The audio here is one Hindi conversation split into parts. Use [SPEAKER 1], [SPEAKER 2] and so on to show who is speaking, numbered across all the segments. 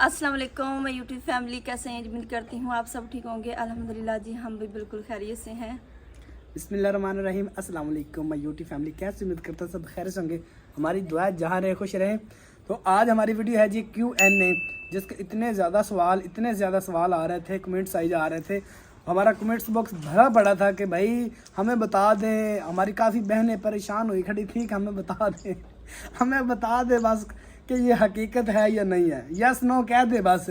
[SPEAKER 1] अस्सलाम वालेकुम, मैं यूट्यूब फैमिली कैसे हैं। उम्मीद करती हूँ आप सब ठीक होंगे। अल्हम्दुलिल्लाह जी, हम भी बिल्कुल खैरियत से हैं।
[SPEAKER 2] बिस्मिल्लाहिर्रहमानिर्रहीम। अस्सलाम वालेकुम। मैं यूट्यूब फैमिली कैसे उम्मीद करता हूँ सब खैर से होंगे। हमारी दुआ जहाँ रहे खुश रहें। तो आज हमारी वीडियो है जी Q&A, जिसके इतने ज़्यादा सवाल आ रहे थे, कमेंट्स आई जा रहे थे। हमारा कमेंट्स बॉक्स भरा पड़ा था कि भाई हमें बता दें। हमारी काफ़ी बहनें परेशान हुई खड़ी थी कि हमें बता दें हमें बता दे बस कि ये हकीकत है या नहीं है, यस नो कह दे बस।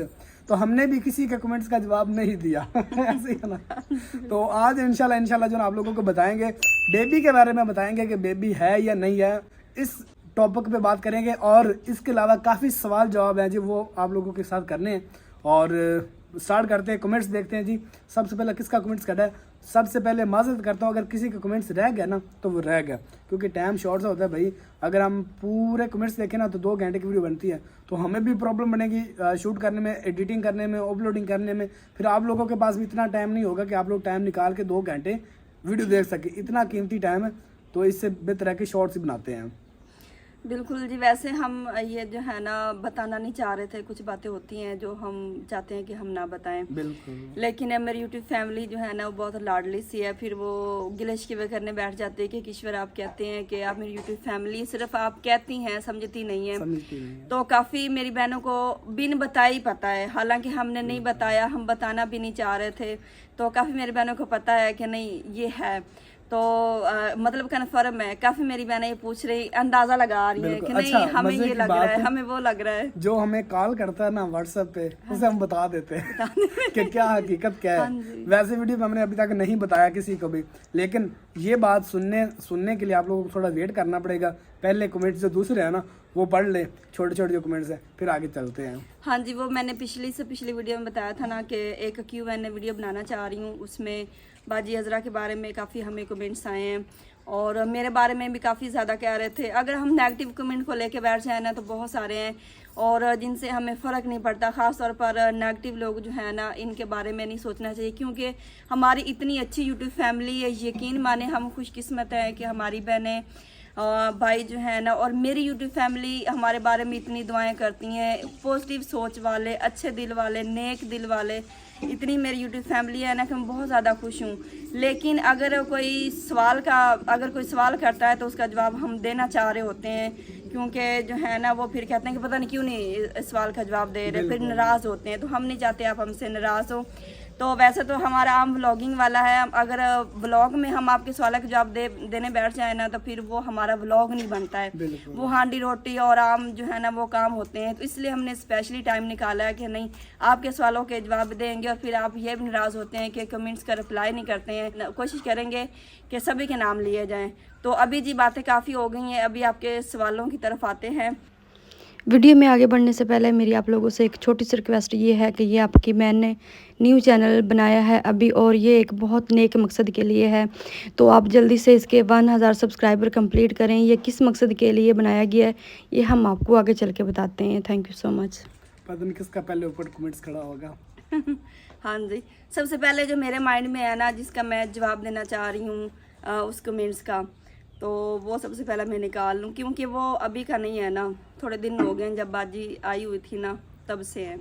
[SPEAKER 2] तो हमने भी किसी के कमेंट्स का जवाब नहीं दिया ऐसे ही है ना। तो आज इंशाल्लाह जो आप लोगों को बताएंगे, बेबी के बारे में बताएंगे कि बेबी है या नहीं है। इस टॉपिक पे बात करेंगे और इसके अलावा काफ़ी सवाल जवाब हैं जी, वो आप लोगों के साथ करने हैं। और स्टार्ट करते हैं, कमेंट्स देखते हैं जी। सबसे पहले किसका कमेंट्स कटा है। सबसे पहले माजरत करता हूँ अगर किसी का कमेंट्स रह गया ना तो वो रह गया, क्योंकि टाइम शॉर्ट सा होता है भाई। अगर हम पूरे कमेंट्स देखें ना तो 2 घंटे की वीडियो बनती है, तो हमें भी प्रॉब्लम बनेगी शूट करने में, एडिटिंग करने में, अपलोडिंग करने में। फिर आप लोगों के पास भी इतना टाइम नहीं होगा कि आप लोग टाइम निकाल के 2 घंटे वीडियो देख सके। इतना कीमती टाइम है, तो इससे बेहतर है कि शॉर्ट्स ही बनाते हैं।
[SPEAKER 1] बिल्कुल जी, वैसे हम ये जो है ना बताना नहीं चाह रहे थे। कुछ बातें होती हैं जो हम चाहते हैं कि हम ना बताएं,
[SPEAKER 2] बिल्कुल।
[SPEAKER 1] लेकिन अब मेरी यूट्यूब फैमिली जो है ना वो बहुत लाडली सी है। फिर वो गिले शिकवे करने बैठ जाते हैं कि किश्वर आप कहते हैं कि आप मेरी यूट्यूब फैमिली, सिर्फ आप कहती हैं, समझती नहीं है। तो काफ़ी मेरी बहनों को बिन बताए ही पता है, हालांकि हमने नहीं बताया, हम बताना भी नहीं चाह रहे थे। तो काफ़ी मेरी बहनों को पता है कि नहीं ये है। तो मतलब कन्फर्म है। काफी मेरी बहनें ये पूछ रही, अंदाजा लगा रही है कि नहीं हमें ये लग रहा है, हमें वो लग रहा है।
[SPEAKER 2] जो हमें कॉल करता है ना व्हाट्सएप पे, उसे हम बता देते हैं कि क्या हकीकत क्या है। वैसे वीडियो में हमने अभी तक नहीं बताया किसी को भी, लेकिन ये बात सुनने के लिए आप लोगों को थोड़ा वेट करना पड़ेगा। पहले कमेंट्स जो दूसरे है ना वो पढ़ ले, छोटे छोटे जो कमेंट्स हैं, फिर आगे चलते हैं।
[SPEAKER 1] हाँ जी, वो मैंने पिछली वीडियो में बताया था ना कि एक Q&A वीडियो बनाना चाह रही हूँ। उसमें बाजी अजरा के बारे में काफ़ी हमें कमेंट्स आए हैं और मेरे बारे में भी काफ़ी ज़्यादा कह रहे थे। अगर हम नेगेटिव कमेंट को लेके बैठ जाए ना तो बहुत सारे हैं और जिनसे हमें फ़र्क नहीं पड़ता। ख़ास तौर पर नेगेटिव लोग जो है ना, इनके बारे में नहीं सोचना चाहिए, क्योंकि हमारी इतनी अच्छी यूट्यूब फैमिली है। यकीन माने हम खुशकिस्मत हैं कि हमारी बहनें भाई जो है ना और मेरी यूट्यूब फैमिली हमारे बारे में इतनी दुआएं करती हैं। पॉजिटिव सोच वाले, अच्छे दिल वाले, नेक दिल वाले, इतनी मेरी यूट्यूब फैमिली है ना कि मैं बहुत ज़्यादा खुश हूँ। लेकिन अगर कोई सवाल करता है तो उसका जवाब हम देना चाह रहे होते हैं, क्योंकि जो है ना वो फिर कहते हैं कि पता नहीं क्यों नहीं इस सवाल का जवाब दे रहे, फिर नाराज़ होते हैं। तो हम नहीं चाहते आप हमसे नाराज़ हो। तो वैसे तो हमारा आम व्लॉगिंग वाला है। अगर व्लॉग में हम आपके सवाल का जवाब देने बैठ जाए ना तो फिर वो हमारा व्लॉग नहीं बनता है, वो हांडी रोटी और आम जो है ना वो काम होते हैं। तो इसलिए हमने स्पेशली टाइम निकाला है कि नहीं आपके सवालों के जवाब देंगे। और फिर आप ये भी नाराज़ होते हैं कि कमेंट्स का रिप्लाई नहीं करते हैं। कोशिश करेंगे कि सभी के नाम लिए जाएँ। तो अभी जी बातें काफ़ी हो गई हैं, अभी आपके सवालों की तरफ आते हैं।
[SPEAKER 3] वीडियो में आगे बढ़ने से पहले मेरी आप लोगों से एक छोटी सी रिक्वेस्ट ये है कि ये आपकी मैंने न्यू चैनल बनाया है अभी, और ये एक बहुत नेक मकसद के लिए है। तो आप जल्दी से इसके 1000 सब्सक्राइबर कंप्लीट करें। ये किस मकसद के लिए बनाया गया है ये हम आपको आगे चल के बताते हैं। Thank you so much.
[SPEAKER 2] पता नहीं किसका पहले ऊपर कमेंट्स खड़ा होगा।
[SPEAKER 1] हाँ जी, सबसे पहले जो मेरे माइंड में है ना, जिसका मैं जवाब देना चाह रही हूँ उस कमेंट्स का, तो वो सबसे पहले मैं निकाल लूँ, क्योंकि वो अभी का नहीं है ना, थोड़े दिन हो गए जब बाजी आई हुई थी ना तब से है।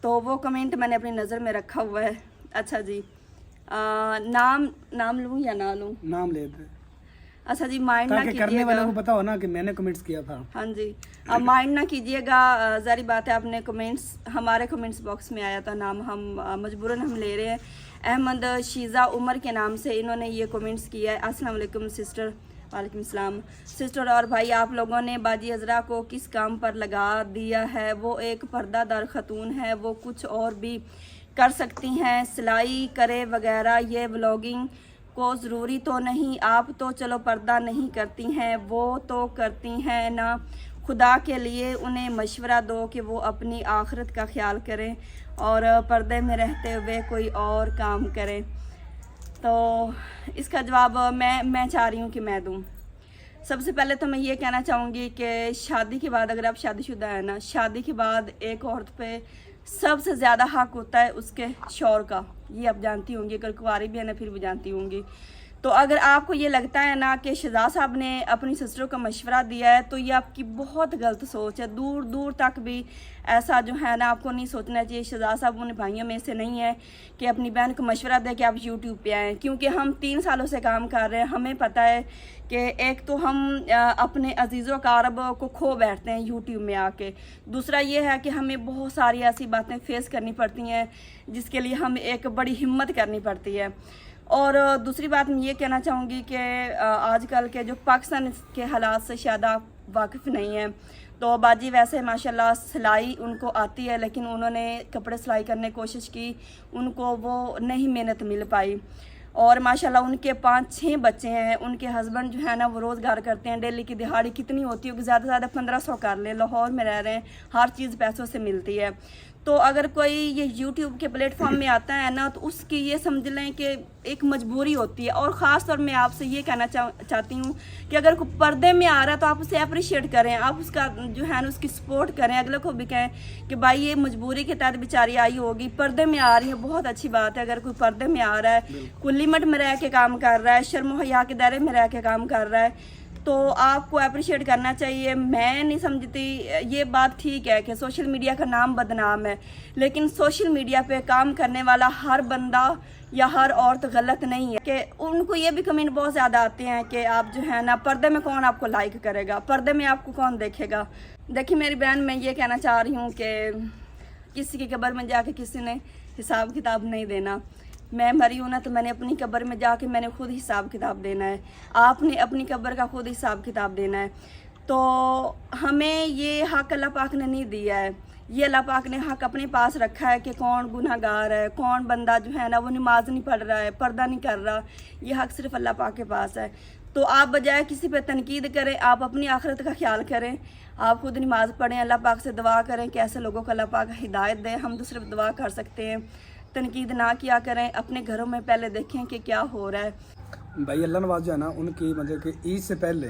[SPEAKER 1] तो वो कमेंट मैंने अपनी नज़र में रखा हुआ है। अच्छा जी, नाम लूँ या ना लूँ?
[SPEAKER 2] नाम ले दे।
[SPEAKER 1] अच्छा जी, माइंड ना कीजिएगा,
[SPEAKER 2] करने वालों को पता हो ना कि मैंने कमेंट्स किया था।
[SPEAKER 1] हाँ जी, अब माइंड ना कीजिएगा। जारी बात है, आपने कमेंट्स हमारे कमेंट्स बॉक्स में आया था, नाम हम मजबूरन हम ले रहे हैं। अहमद शीज़ा उमर के नाम से इन्होंने ये कमेंट्स किया है। अस्सलाम वालेकुम सिस्टर। वालेकुम सलाम सिस्टर और भाई, आप लोगों ने बाजी अजरा को किस काम पर लगा दिया है? वो एक पर्दादार खतून है, वो कुछ और भी कर सकती हैं, सिलाई करे वगैरह। ये व्लॉगिंग को ज़रूरी तो नहीं, आप तो चलो पर्दा नहीं करती हैं, वो तो करती हैं ना। खुदा के लिए उन्हें मशवरा दो कि वो अपनी आखिरत का ख्याल करें और पर्दे में रहते हुए कोई और काम करें। तो इसका जवाब मैं चाह रही हूँ कि मैं दूँ। सबसे पहले तो मैं ये कहना चाहूँगी कि शादी के बाद, अगर आप शादीशुदा है ना, शादी के बाद एक औरत पे सबसे ज़्यादा हक होता है उसके शौहर का। ये आप जानती होंगी, अगर कुंवारी भी है ना फिर भी जानती होंगी। तो अगर आपको ये लगता है ना कि शहजाद साहब ने अपनी सिस्टर को मशवरा दिया है तो ये आपकी बहुत गलत सोच है। दूर दूर तक भी ऐसा जो है ना आपको नहीं सोचना चाहिए। शहजाद साहब उन भाइयों में से नहीं है कि अपनी बहन को मशवरा दे कि आप यूट्यूब पे आएँ, क्योंकि हम 3 सालों से काम कर रहे हैं। हमें पता है कि एक तो हम अपने अजीज़ों कारब को खो बैठते हैं यूट्यूब में आके, दूसरा ये है कि हमें बहुत सारी ऐसी बातें फेस करनी पड़ती हैं जिसके लिए हमें एक बड़ी हिम्मत करनी पड़ती है। और दूसरी बात मैं ये कहना चाहूँगी कि आजकल के जो पाकिस्तान के हालात से शायद आप वाकिफ़ नहीं हैं, तो बाजी वैसे माशाल्लाह सिलाई उनको आती है, लेकिन उन्होंने कपड़े सिलाई करने की कोशिश की, उनको वो नहीं मेहनत मिल पाई। और माशाल्लाह उनके 5-6 बच्चे हैं, उनके हस्बैंड जो है ना वो रोज़गार करते हैं। डेली की दिहाड़ी कितनी होती है, ज़्यादा से ज़्यादा 1500 कर लें। लाहौर में रह रहे हैं, हर चीज़ पैसों से मिलती है। तो अगर कोई ये यूट्यूब के प्लेटफॉर्म में आता है ना तो उसकी ये समझ लें कि एक मजबूरी होती है। और ख़ास तौर में आपसे ये कहना चाहती हूँ कि अगर कोई पर्दे में आ रहा है तो आप उसे अप्रिशिएट करें, आप उसका जो है ना उसकी सपोर्ट करें, अगले को भी कहें कि भाई ये मजबूरी के तहत बेचारी आई होगी, पर्दे में आ रही है, बहुत अच्छी बात है। अगर कोई पर्दे में आ रहा है, कोई लिमिट में रह के काम कर रहा है, शर्म हया के दायरे में रह के काम कर रहा है, तो आपको अप्रिशिएट करना चाहिए। मैं नहीं समझती ये बात ठीक है कि सोशल मीडिया का नाम बदनाम है, लेकिन सोशल मीडिया पे काम करने वाला हर बंदा या हर औरत गलत नहीं है। कि उनको ये भी कमेंट बहुत ज़्यादा आते हैं कि आप जो है ना पर्दे में कौन आपको लाइक करेगा, पर्दे में आपको कौन देखेगा। देखिए मेरी बहन, मैं ये कहना चाह रही हूँ कि किसी की कब्र में जाके किसी ने हिसाब किताब नहीं देना। मैं मरी हूँ ना तो मैंने अपनी कब्र में जाके मैंने खुद हिसाब किताब देना है, आपने अपनी कब्र का खुद हिसाब किताब देना है। तो हमें ये हक अल्लाह पाक ने नहीं दिया है, ये अल्लाह पाक ने हक अपने पास रखा है कि कौन गुनहगार है, कौन बंदा जो है ना वो नमाज नहीं पढ़ रहा है, पर्दा नहीं कर रहा, ये हक सिर्फ अल्लाह पाक के पास है। तो आप बजाय किसी पे तनकीद करें, आप अपनी आखिरत का ख्याल करें, आप खुद नमाज पढ़ें, अल्लाह पाक से दुआ करें कि ऐसे लोगों को अल्लाह पाक हिदायत दे। हम तो सिर्फ दुआ कर सकते हैं, तनकीद ना किया करें, अपने घरों में पहले देखें कि क्या हो रहा है।
[SPEAKER 2] भाई अल्लाह नवाज जो है ना, उनकी मतलब कि ईद से पहले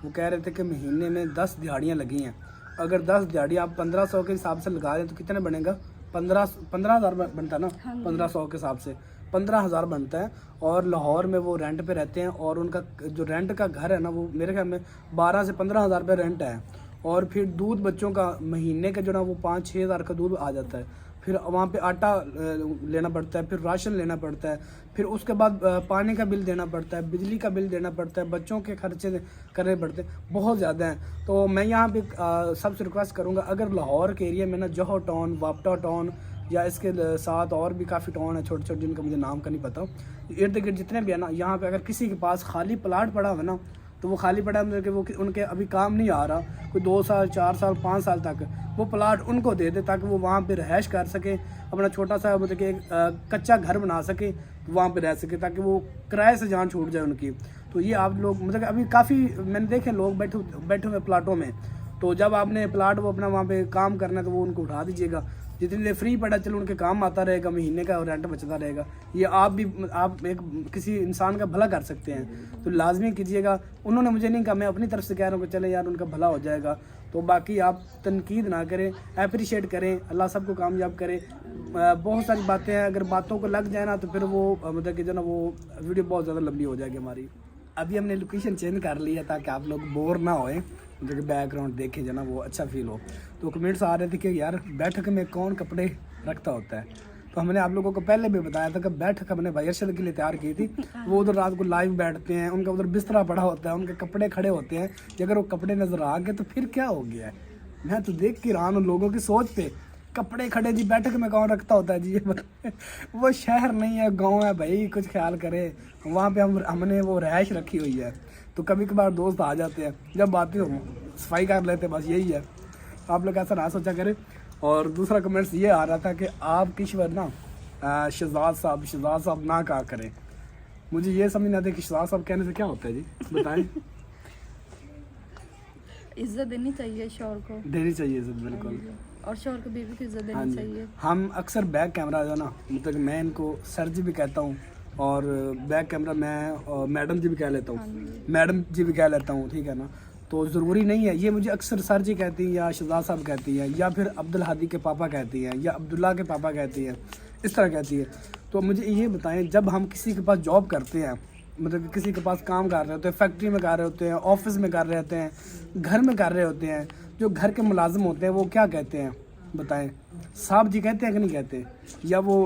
[SPEAKER 2] वो कह रहे थे कि महीने में 10 दिहाड़ियाँ लगी हैं। अगर 10 दिहाड़ी आप 1500 के हिसाब से लगा दें तो कितने बनेगा? 15,000 बनता ना। 1500 के हिसाब से 15,000 बनता है। और लाहौर में वो रेंट पे रहते हैं और उनका जो रेंट का घर है ना वो मेरे ख्याल में 12 से 15,000 रुपये रेंट है। और फिर दूध बच्चों का महीने का जो ना वो 5-6 हज़ार का दूध आ जाता है। फिर वहाँ पे आटा लेना पड़ता है, फिर राशन लेना पड़ता है, फिर उसके बाद पानी का बिल देना पड़ता है, बिजली का बिल देना पड़ता है, बच्चों के खर्चे करने पड़ते हैं, बहुत ज़्यादा हैं। तो मैं यहाँ पे सबसे रिक्वेस्ट करूँगा, अगर लाहौर के एरिया में ना जौहर टाउन, वापटा टाउन या इसके साथ और भी काफ़ी टाउन है छोटे छोटे जिनका मुझे नाम का नहीं पता, इर्द गिर्द जितने भी है ना, यहाँ पे अगर किसी के पास खाली प्लाट पड़ा हुआ ना तो वो खाली पड़ा मतलब कि वो उनके अभी काम नहीं आ रहा, कोई 2 साल 4 साल 5 साल तक वो प्लाट उनको दे दे ताकि वो वहाँ पे रहायश कर सके, अपना छोटा सा मतलब कि एक कच्चा घर बना सके, वहाँ पे रह सके, ताकि वो किराए से जान छूट जाए उनकी। तो ये आप लोग मतलब अभी काफ़ी मैंने देखे लोग बैठे हुए प्लाटों में, तो जब आपने प्लाट वो अपना वहाँ पे काम करना है तो वो उनको उठा दीजिएगा, जितनी देर फ्री पड़ा चलो उनके काम आता रहेगा, महीने का रेंट बचता रहेगा। ये आप एक किसी इंसान का भला कर सकते हैं तो लाजमी कीजिएगा। उन्होंने मुझे नहीं कहा, मैं अपनी तरफ से कह रहा हूँ कि चले यार उनका भला हो जाएगा। तो बाकी आप तनकीद ना करें, अप्रिशिएट करें, अल्लाह सबको कामयाब करे। बहुत सारी बातें हैं, अगर बातों को लग जाए ना तो फिर वो मतलब कि जो ना वो वीडियो बहुत ज़्यादा लंबी हो जाएगी हमारी। अभी हमने लोकेशन चेंज कर ली है ताकि आप लोग बोर ना होएं, जो कि बैकग्राउंड देखे जो ना वो अच्छा फील हो। तो कमेंट्स आ रहे थे कि यार बैठक में कौन कपड़े रखता होता है, तो हमने आप लोगों को पहले भी बताया था कि बैठक हमने भाई अरशद के लिए तैयार की थी। वो उधर रात को लाइव बैठते हैं, उनका उधर बिस्तरा पड़ा होता है, उनके कपड़े खड़े होते हैं। अगर वो कपड़े नज़र आ गए तो फिर क्या हो गया है? मैं तो देख के रहा हूँ लोगों की सोच पे, कपड़े खड़े जी, बैठक में कौन रखता होता है जी? ये बताए, वो शहर नहीं है, गाँव है भाई, कुछ ख्याल करे। वहाँ पे हमने वो रहायश रखी हुई है, तो कभी कभार दोस्त आ जाते हैं, जब बातें हो सफाई कर लेते हैं, बस यही है। आप लोग ऐसा ना सोचा करें। और दूसरा कमेंट्स ये आ रहा था कि आप किश्वर ना शहजाद साहब ना कहा करें। मुझे ये समझ नहीं आता कि शहजाद साहब कहने से क्या होता है जी, बताएं।
[SPEAKER 3] इज्जत देनी चाहिए शौहर को,
[SPEAKER 2] देनी चाहिए इज्जत, बिल्कुल।
[SPEAKER 3] और शौहर को बीवी को इज्जत
[SPEAKER 2] हाँ
[SPEAKER 3] देनी
[SPEAKER 2] जी।
[SPEAKER 3] चाहिए।
[SPEAKER 2] हम अक्सर बैक कैमरा जो ना, मतलब मैं इनको सर जी भी कहता हूँ और बैक कैमरा मैं मैडम जी भी कह लेता हूँ, मैडम जी भी कह लेता हूँ, ठीक है ना। तो ज़रूरी नहीं है, ये मुझे अक्सर सर जी कहती हैं या शहजाद साहब कहती हैं या फिर अब्दुल हादी के पापा कहती हैं या अब्दुल्ला के पापा कहती हैं, इस तरह कहती है। तो मुझे ये बताएं, जब हम किसी के पास जॉब करते हैं मतलब कि किसी के पास काम कर रहे होते हैं, फैक्ट्री में कर रहे होते हैं, ऑफिस में कर रहे होते हैं, घर में कर रहे होते हैं, जो घर के मुलाजिम होते हैं वो क्या कहते हैं बताएं? साहब जी कहते हैं कि नहीं कहते? या वो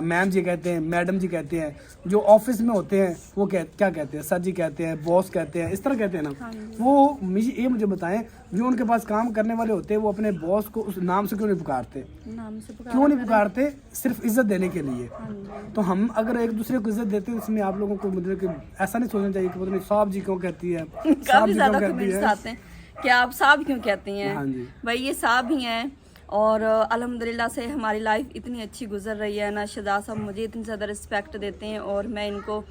[SPEAKER 2] मैम जी कहते हैं, मैडम जी कहते हैं? जो ऑफिस में होते हैं वो क्या कहते हैं? सर जी कहते हैं, बॉस कहते हैं, इस तरह कहते हैं ना। वो मुझे बताएं, जो उनके पास काम करने वाले होते हैं वो अपने बॉस को उस नाम से क्यों नहीं पुकारते? क्यों नहीं पुकारते? सिर्फ इज्जत देने के लिए। तो हम अगर एक दूसरे को इज्जत देते हैं, इसमें आप लोगों को मतलब कि ऐसा नहीं सोचना चाहिए कि पता नहीं साहब जी क्यों कहती है, साहब जी क्यों कहती है,
[SPEAKER 1] कि आप साहब क्यों कहती हैं?
[SPEAKER 2] हाँ जी।
[SPEAKER 1] भाई ये साहब ही हैं। और अल्हम्दुलिल्लाह से हमारी लाइफ इतनी अच्छी गुजर रही है ना। शहजाद साहब मुझे इतनी ज़्यादा रिस्पेक्ट देते हैं और मैं इनको,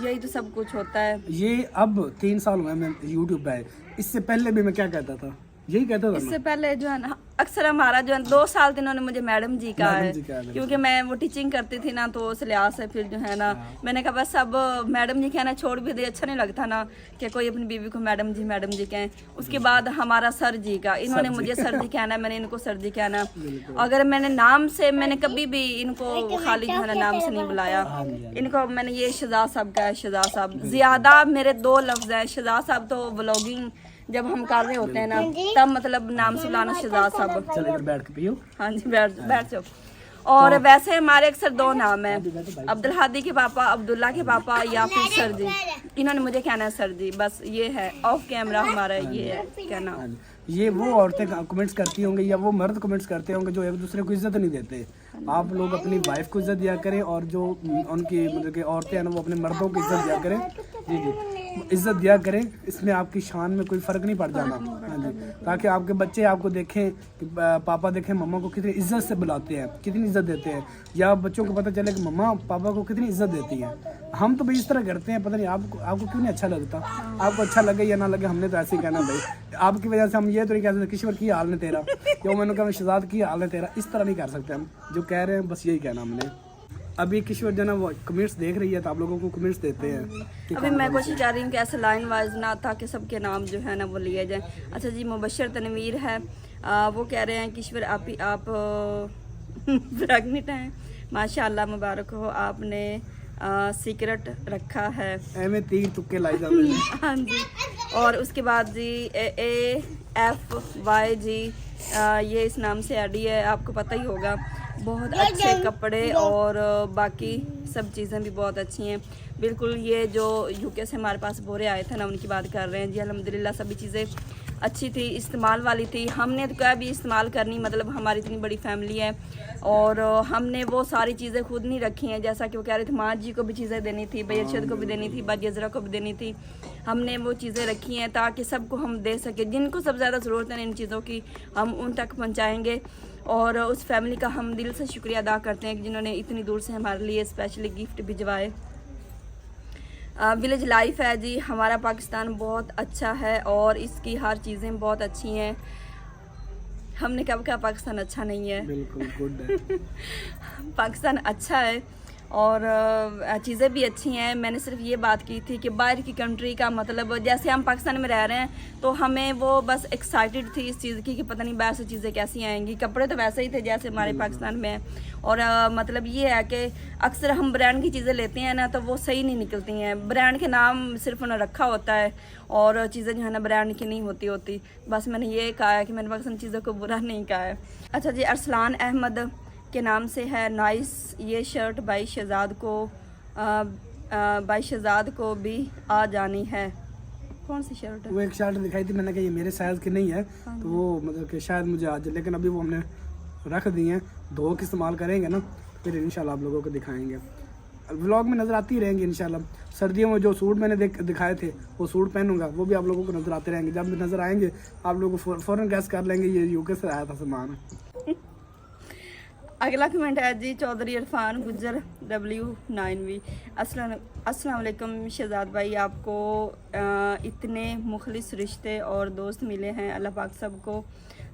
[SPEAKER 1] यही तो सब कुछ होता है।
[SPEAKER 2] ये अब 3 साल हुए मैं यूट्यूब पे आए, इससे पहले भी मैं क्या कहता था? यही कहता था
[SPEAKER 1] इससे पहले जो है ना, अक्सर हमारा जो है 2 साल तो इन्होंने मुझे मैडम जी कहा है, क्योंकि मैं वो टीचिंग करती थी ना, तो उस लिहाज से फिर जो है ना मैंने कहा बस अब मैडम जी कहना छोड़ भी दे। अच्छा नहीं लगता ना कि कोई अपनी बीवी को मैडम जी कहें। उसके बाद हमारा सर जी का, इन्होंने मुझे सर जी कहना, मैंने इनको सर जी कहना। अगर मैंने नाम से, मैंने कभी भी इनको खाली जो है ना नाम से नहीं बुलाया। इनको मैंने ये शहजाद साहब का है, शहजाद साहब। ज्यादा मेरे 2 लफ्ज हैं। शहजाद साहब तो व्लॉगिंग जब हम कर रहे होते हैं ना, तब मतलब नाम से बुलाना शहजाद साहब।
[SPEAKER 2] चल इधर बैठ के पियो।
[SPEAKER 1] हाँ जी, बैठ जाओ। और वैसे हमारे अक्सर 2 नाम है, अब्दुल हादी के पापा, अब्दुल्ला के पापा, या फिर सर जी। इन्होंने मुझे कहना है सर जी, बस ये है। ऑफ कैमरा हमारा ये है कहना।
[SPEAKER 2] ये वो औरतें कमेंट्स करती होंगी या वो मर्द कमेंट्स करते होंगे जो एक दूसरे को इज्जत नहीं देते। आप लोग अपनी वाइफ को इज्जत दिया करें और जो उनकी मतलब कि औरतें हैं ना वो अपने मर्दों को इज्जत दिया करें। जी इज्जत दिया करें, इसमें आपकी शान में कोई फ़र्क नहीं पड़ जाना। हाँ जी, ताकि आपके बच्चे आपको देखें कि पापा देखें मम्मा को कितनी इज्जत से बुलाते हैं, कितनी इज्जत देते हैं, या बच्चों को पता चले कि मम्मा पापा को कितनी इज्जत देती हैं। हम तो भाई इस तरह करते हैं, पता नहीं आपको क्यों नहीं अच्छा लगता। आपको अच्छा लगे या ना लगे, हमने तो ऐसे ही कहना भाई। आपकी वजह से हम ये तो नहीं कहते किश्वर की हाल है तेरा, क्यों मैंने कहा शहजाद की हाल है तेरा, इस तरह नहीं कर सकते हम। जो कह रहे हैं बस यही कहना हमने। अभी किश्वर जो ना वो कमेंट्स देख रही है तो आप लोगों को कमेंट्स देते हैं।
[SPEAKER 1] अभी मैं कोशिश कर रही हूँ कि ऐसे लाइन वाइज ना, ताकि सबके नाम जो है ना वो लिए जाए। अच्छा जी, मुबशर तनवीर है, वो कह रहे हैं किश्वर आप प्रेग्नेंट हैं, माशाल्लाह मुबारक हो, आपने सीक्रेट रखा है।
[SPEAKER 2] एमे तीर तुक्के लाई जाते हैं।
[SPEAKER 1] हाँ जी। और उसके बाद जी AFY जी, ये इस नाम से आईडी है, आपको पता ही होगा। बहुत अच्छे कपड़े और बाकी सब चीज़ें भी बहुत अच्छी हैं। बिल्कुल ये जो यूके से हमारे पास बोरे आए थे ना, उनकी बात कर रहे हैं जी। अल्हम्दुलिल्लाह सभी चीज़ें अच्छी थी, इस्तेमाल वाली थी। हमने तो क्या भी इस्तेमाल करनी, मतलब हमारी इतनी बड़ी फैमिली है और हमने वो सारी चीज़ें खुद नहीं रखी हैं। जैसा कि वो कह रहे थे, माँ जी को भी चीज़ें देनी थी, भाई अरशद को भी देनी थी, बाजी अजरा को भी देनी थी। हमने वो चीज़ें रखी हैं ताकि सबको हम दे सकें। जिनको सबसे ज़्यादा ज़रूरत है इन चीज़ों की, हम उन तक पहुँचाएँगे। और उस फैमिली का हम दिल से शुक्रिया अदा करते हैं कि जिन्होंने इतनी दूर से हमारे लिए स्पेशली गिफ्ट भिजवाए। विलेज लाइफ है जी, हमारा पाकिस्तान बहुत अच्छा है और इसकी हर चीज़ें बहुत अच्छी हैं। हमने कब कहा पाकिस्तान अच्छा नहीं है?
[SPEAKER 2] बिल्कुल गुड है।
[SPEAKER 1] पाकिस्तान अच्छा है और चीज़ें भी अच्छी हैं। मैंने सिर्फ ये बात की थी कि बाहर की कंट्री का मतलब, जैसे हम पाकिस्तान में रह रहे हैं तो हमें वो बस एक्साइटेड थी इस चीज़ की कि पता नहीं बाहर से चीज़ें कैसी आएंगी। कपड़े तो वैसे ही थे जैसे हमारे पाकिस्तान में हैं। और मतलब ये है कि अक्सर हम ब्रांड की चीज़ें लेते हैं ना, तो वो सही नहीं निकलती हैं। ब्रांड के नाम सिर्फ उन्हें रखा होता है और चीज़ें जो है ना ब्रांड की नहीं होती। बस मैंने ये कहा है कि मैंने पाकिस्तान चीज़ों को बुरा नहीं कहा है। अच्छा जी, अरसलान अहमद के नाम से है, नाइस। ये शर्ट भाई शहजाद को भी आ जानी है। कौन सी शर्ट है?
[SPEAKER 2] वो एक शर्ट दिखाई थी, मैंने कहा ये मेरे साइज की नहीं है, तो वो मतलब कि शायद मुझे आ जाए, लेकिन अभी वो हमने रख दी हैं। धो के इस्तेमाल करेंगे ना, फिर इंशाल्लाह आप लोगों को दिखाएंगे। व्लॉग में नज़र आती रहेंगी इंशाल्लाह। सर्दियों में जो सूट मैंने दिखाए थे वो सूट पहनूंगा, वो भी आप लोगों को नज़र आते रहेंगे। जब भी नज़र आएंगे आप लोगों को फ़ौरन गैस कर लेंगे ये यूके से आया था सामान।
[SPEAKER 1] अगला कमेंट है जी, चौधरी इरफान गुजर W9V। अस्सलाम वालेकुम शहजाद भाई, आपको इतने मुखलिस रिश्ते और दोस्त मिले हैं। अल्लाह पाक सबको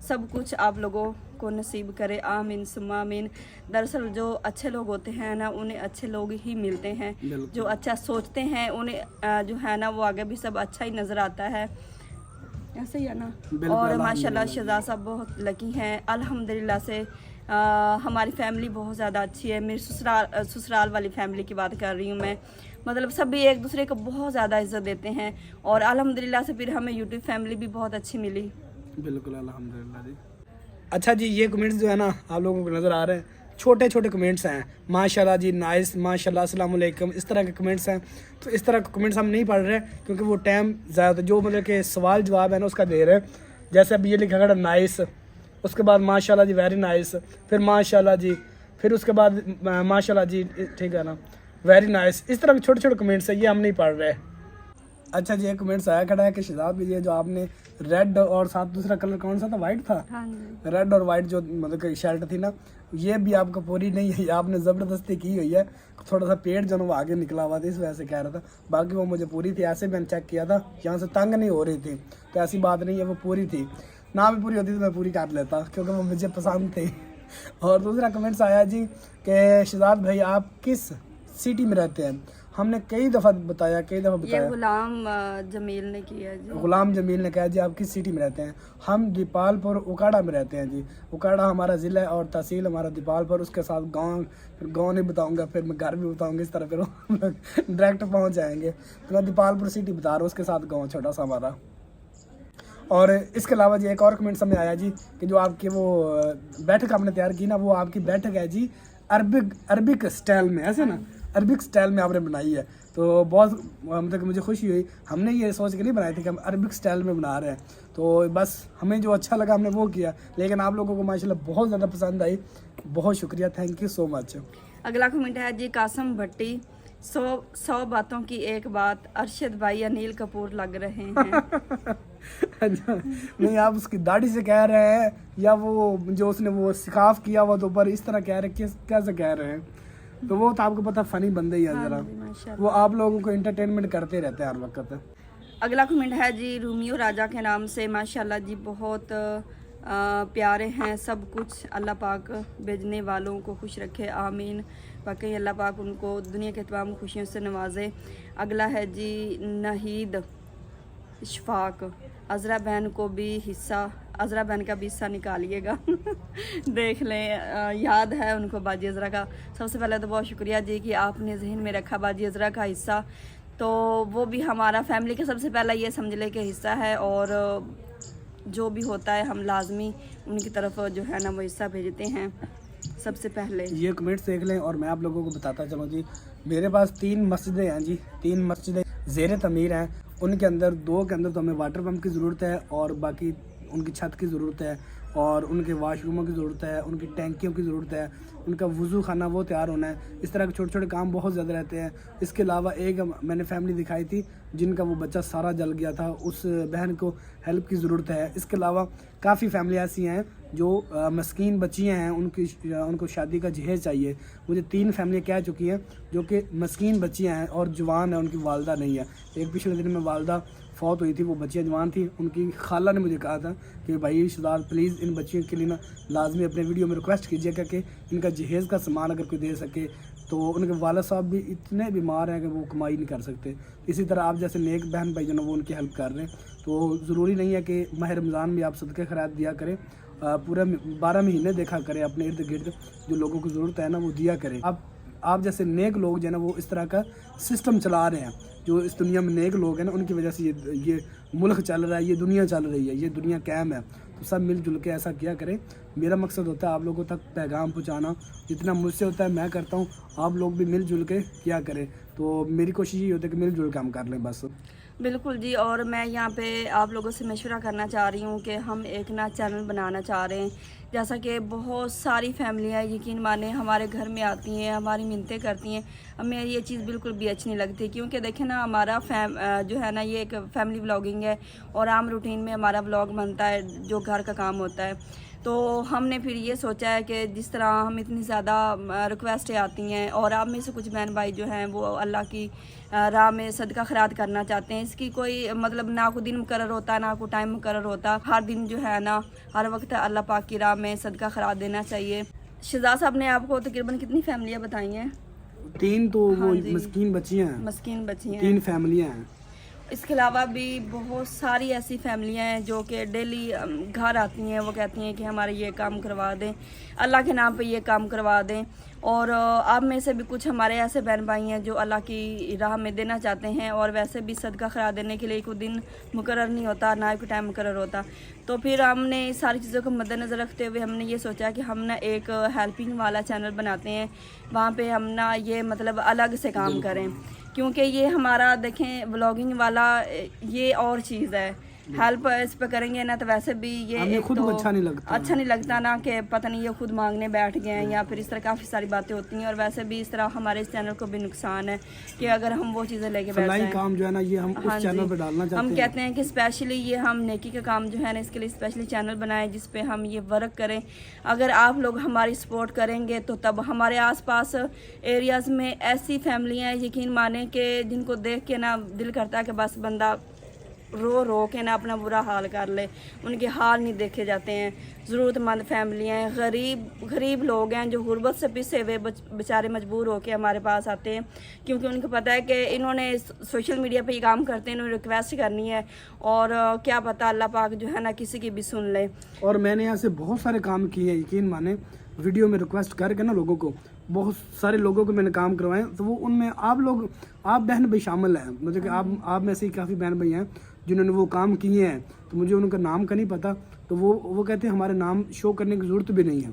[SPEAKER 1] सब कुछ आप लोगों को नसीब करे, आमीन सुम्मा आमीन। दरअसल जो अच्छे लोग होते हैं ना, उन्हें अच्छे लोग ही मिलते हैं। जो अच्छा सोचते हैं उन्हें जो है ना वो आगे भी सब अच्छा ही नज़र आता है। ऐसे ही है ना। और माशाल्लाह शहजाद साहब बहुत लकी हैं अल्हम्दुलिल्लाह से। हमारी फैमिली बहुत ज़्यादा अच्छी है। मेरी ससुराल वाली फैमिली की बात कर रही हूँ मैं। मतलब सभी एक दूसरे को बहुत ज़्यादा इज्जत देते हैं और अल्हम्दुलिल्लाह से फिर हमें यूट्यूब फैमिली भी बहुत अच्छी मिली।
[SPEAKER 2] बिल्कुल अल्हम्दुलिल्लाह जी। अच्छा जी, ये कमेंट्स जो है ना आप लोगों को नज़र आ रहे हैं, छोटे छोटे कमेंट्स हैं, माशाल्लाह जी, नाइस, माशाल्लाह, अस्सलाम वालेकुम, इस तरह के कमेंट्स हैं। तो इस तरह के कमेंट्स हम नहीं पढ़ रहे क्योंकि वो टाइम ज़्यादा जो मतलब कि सवाल जवाब है ना उसका दे रहे हैं। जैसे अब ये लिखा गया नाइस, उसके बाद माशाल्लाह जी वेरी नाइस, फिर माशाल्लाह जी, फिर उसके बाद माशाल्लाह जी, ठीक है ना, वेरी नाइस। इस तरह के छोटे छोटे कमेंट्स हैं, ये हम नहीं पढ़ रहे। अच्छा जी, एक कमेंट्स आया खड़ा है कि शहजाद भी ये जो आपने रेड और साथ दूसरा कलर कौन सा था, वाइट था,
[SPEAKER 1] हाँ जी।
[SPEAKER 2] रेड और वाइट जो मतलब कि शर्ट थी ना, ये भी आपको पूरी नहीं है, आपने ज़बरदस्ती की हुई है। थोड़ा सा पेट जो ना वो आगे निकला हुआ था, इस वजह से कह रहा था, बाकी वो मुझे पूरी थी। ऐसे मैंने चेक किया था, यहाँ से तंग नहीं हो रही थी, तो ऐसी बात नहीं है, वो पूरी थी। ना भी पूरी होती तो मैं पूरी काट लेता क्योंकि वो मुझे पसंद थे। और दूसरा कमेंट्स आया जी कि शहजाद भाई आप किस सिटी में रहते हैं। हमने कई दफ़ा बताया
[SPEAKER 1] ये गुलाम जमील ने किया जी।
[SPEAKER 2] गुलाम जमील ने कहा जी आप किस सिटी में रहते हैं। हम दीपालपुर उकाड़ा में रहते हैं जी। उकाड़ा हमारा ज़िला और तहसील हमारा दीपालपुर, उसके साथ गांव, फिर गांव नहीं बताऊंगा, फिर मैं घर भी बताऊंगा, इस तरह फिर हम डायरेक्ट पहुंच जाएंगे। तो मैं दीपालपुर सिटी बता रहा हूँ, उसके साथ गाँव छोटा सा हमारा। और इसके अलावा जी एक और कमेंट समझ आया जी कि जो आपकी वो बैठक आपने तैयार की ना, वो आपकी बैठक है जी अरबिक स्टाइल में, ऐसे ना अरबिक स्टाइल में आपने बनाई है। तो बहुत मतलब मुझे खुशी हुई। हमने ये सोच के नहीं बनाई थी कि हम अरबिक स्टाइल में बना रहे हैं, तो बस हमें जो अच्छा लगा हमने वो किया, लेकिन आप लोगों को माशाल्लाह बहुत ज़्यादा पसंद आई। बहुत शुक्रिया, थैंक यू सो मच।
[SPEAKER 1] अगला कमेंट है जी कासम भट्टी, 100 बातों की एक बात, अरशद भाई अनिल कपूर लग रहे हैं।
[SPEAKER 2] अच्छा, नहीं आप उसकी दाढ़ी से कह रहे हैं या वो जो उसने वो सिकाफ किया हुआ तो ऊपर इस तरह कह रहे हैं, कैसे कह रहे हैं? तो वो तो आपको पता फनी बंदे ही है जरा, वो आप लोगों को एंटरटेनमेंट करते रहते हैं हर वक्त।
[SPEAKER 1] अगला कमेंट है जी रोमियो राजा के नाम से, माशाल्लाह जी बहुत प्यारे हैं, सब कुछ अल्लाह पाक भेजने वालों को खुश रखे, आमीन। बाकी अल्लाह पाक उनको दुनिया के तमाम खुशियों से नवाजे। अगला है जी नहीद इशफाक, अजरा बहन को भी हिस्सा, अजरा बहन का भी हिस्सा निकालिएगा। देख लें, याद है उनको बाजी अजरा का। सबसे पहले तो बहुत शुक्रिया जी कि आपने जहन में रखा बाजी अजरा का हिस्सा, तो वो भी हमारा फैमिली का सबसे पहला ये समझ ले कि हिस्सा है, और जो भी होता है हम लाजमी उनकी तरफ जो है ना वो हिस्सा भेजते हैं सबसे पहले।
[SPEAKER 2] ये कमेंट्स देख लें और मैं आप लोगों को बताता चलूँ जी, मेरे पास 3 मस्जिदें हैं जी, 3 मस्जिदें ज़ेर तमीर हैं। उनके अंदर 2 के अंदर तो हमें वाटर पम्प की ज़रूरत है, और बाकी उनकी छत की ज़रूरत है, और उनके वाशरूमों की ज़रूरत है, उनकी टैंकियों की ज़रूरत है, उनका वज़ू खाना वो तैयार होना है। इस तरह के छोटे छोटे काम बहुत ज़्यादा रहते हैं। इसके अलावा एक मैंने फैमिली दिखाई थी जिनका वो बच्चा सारा जल गया था, उस बहन को हेल्प की ज़रूरत है। इसके अलावा काफ़ी फैमिली ऐसी हैं जो मस्कीन बच्चियाँ हैं, उनको शादी का जहेज़ चाहिए। मुझे 3 फैमिली कह चुकी हैं जो कि मस्कीन बच्चियाँ हैं और जवान है, उनकी वालदा नहीं है। एक पिछले दिन में वालदा फौत हुई थी, वो बच्चियाँ जवान थी। उनकी खाला ने मुझे कहा था कि भाई शहजाद प्लीज़ इन बच्चियों के लिए ना लाजमी अपने वीडियो में रिक्वेस्ट कीजिएगा कि इनका जहेज़ का सामान अगर कोई दे सके। तो उनके वाला साहब भी इतने बीमार हैं कि वो कमाई नहीं कर सकते। इसी तरह आप जैसे नेक बहन भाई जो ना वो उनकी हेल्प कर रहे हैं। तो ज़रूरी नहीं है कि माह रमज़ान में आप सदक़े खैरात दिया करें, पूरा 12 महीने देखा करें, अपने इर्द गिर्द जो लोगों को ज़रूरत है ना वो दिया करें। आप जैसे नेक लोग जो है ना वो इस तरह का सिस्टम चला रहे हैं। जो इस दुनिया में नेक लोग हैं ना उनकी वजह से ये मुल्क चल रहा है, ये दुनिया चल रही है, ये दुनिया कायम है। तो सब मिलजुल के ऐसा किया करें। मेरा मकसद होता है आप लोगों तक पैगाम पहुंचाना, जितना मुझसे होता है मैं करता हूं, आप लोग भी मिलजुल के किया करें। तो मेरी कोशिश ये होती है कि मिलजुल के हम कर लें बस।
[SPEAKER 1] बिल्कुल जी, और मैं यहाँ पे आप लोगों से मशवरा करना चाह रही हूँ कि हम एक ना चैनल बनाना चाह रहे हैं। जैसा कि बहुत सारी फैमिलियाँ यकीन माने हमारे घर में आती हैं, हमारी मिन्नतें करती हैं, हमें ये चीज़ बिल्कुल भी अच्छी नहीं लगती। क्योंकि देखें ना हमारा जो है ना ये एक फैमिली व्लॉगिंग है, और आम रूटीन में हमारा व्लॉग बनता है जो घर का काम होता है। तो हमने फिर ये सोचा है कि जिस तरह हम इतनी ज़्यादा रिक्वेस्टें आती हैं, और आप में से कुछ बहन भाई जो हैं वो अल्लाह की राह में सदका खैरात करना चाहते हैं, इसकी कोई मतलब ना कोई दिन मुकर्रर होता, ना कोई टाइम मुकर्रर होता। हर दिन जो है ना हर वक्त अल्लाह पाक की राह में सदका खैरात देना चाहिए। शहजाद साहब ने आपको तकरीबन कितनी फैमिलियाँ बताई हैं?
[SPEAKER 2] 3 तो वो मस्कीन बच्चियाँ हैं,
[SPEAKER 1] मस्कीन बच्चियाँ,
[SPEAKER 2] 3 फैमिलियाँ हैं।
[SPEAKER 1] इसके अलावा भी बहुत सारी ऐसी फैमिलियां हैं जो कि डेली घर आती हैं, वो कहती हैं कि हमारे ये काम करवा दें, अल्लाह के नाम पे ये काम करवा दें। और आप में से भी कुछ हमारे ऐसे बहन भाई हैं जो अल्लाह की राह में देना चाहते हैं, और वैसे भी सदका खैरात देने के लिए कोई दिन मुकर्रर नहीं होता, ना कोई टाइम मुकर्रर होता। तो फिर हमने इस सारी चीज़ों को मद्देनज़र रखते हुए हमने ये सोचा कि हम ना एक हेल्पिंग वाला चैनल बनाते हैं, वहाँ पे हम ना ये मतलब अलग से काम करें, क्योंकि ये हमारा देखें व्लॉगिंग वाला ये और चीज़ है, हेल्प इस पे करेंगे ना तो वैसे भी ये
[SPEAKER 2] हमें खुद
[SPEAKER 1] तो
[SPEAKER 2] को अच्छा नहीं लगता
[SPEAKER 1] ना कि पता नहीं ये खुद मांगने बैठ गए हैं, या फिर इस तरह काफ़ी सारी बातें होती हैं। और वैसे भी इस तरह हमारे इस चैनल को भी नुकसान है कि अगर हम वो चीज़ें लेके बैठ जाएं,
[SPEAKER 2] काम जो है ना ये हम उस चैनल पे डालना चाहते हैं।
[SPEAKER 1] हम कहते हैं कि स्पेशली ये हम नेकी का काम जो है ना इसके लिए स्पेशली चैनल बनाए जिसपे हम ये वर्क करें। अगर आप लोग हमारी सपोर्ट करेंगे तो तब हमारे आसपास एरियाज़ में ऐसी फैमिलियाँ यकीन माने कि जिनको देख के ना दिल करता है कि बस बंदा रो रो के ना अपना बुरा हाल कर ले, उनके हाल नहीं देखे जाते हैं। ज़रूरतमंद फैमिलियाँ हैं, गरीब लोग हैं जो गुर्बत से पिसे हुए बेचारे मजबूर होकर हमारे पास आते हैं, क्योंकि उनको पता है कि इन्होंने सोशल मीडिया पे ये काम करते हैं, इन्होंने रिक्वेस्ट करनी है, और क्या पता अल्लाह पाक जो है ना किसी की भी सुन ले।
[SPEAKER 2] और मैंने यहाँ से बहुत सारे काम किए हैं, यकीन माने वीडियो में रिक्वेस्ट करके ना लोगों को, बहुत सारे लोगों को मैंने काम करवाए। तो वो उनमें आप बहन भाई शामिल हैं, मुझे कि आप में से ही काफ़ी बहन भाई हैं जिन्होंने वो काम किए हैं। तो मुझे उनका नाम का नहीं पता, तो वो कहते हैं हमारे नाम शो करने की ज़रूरत भी नहीं है,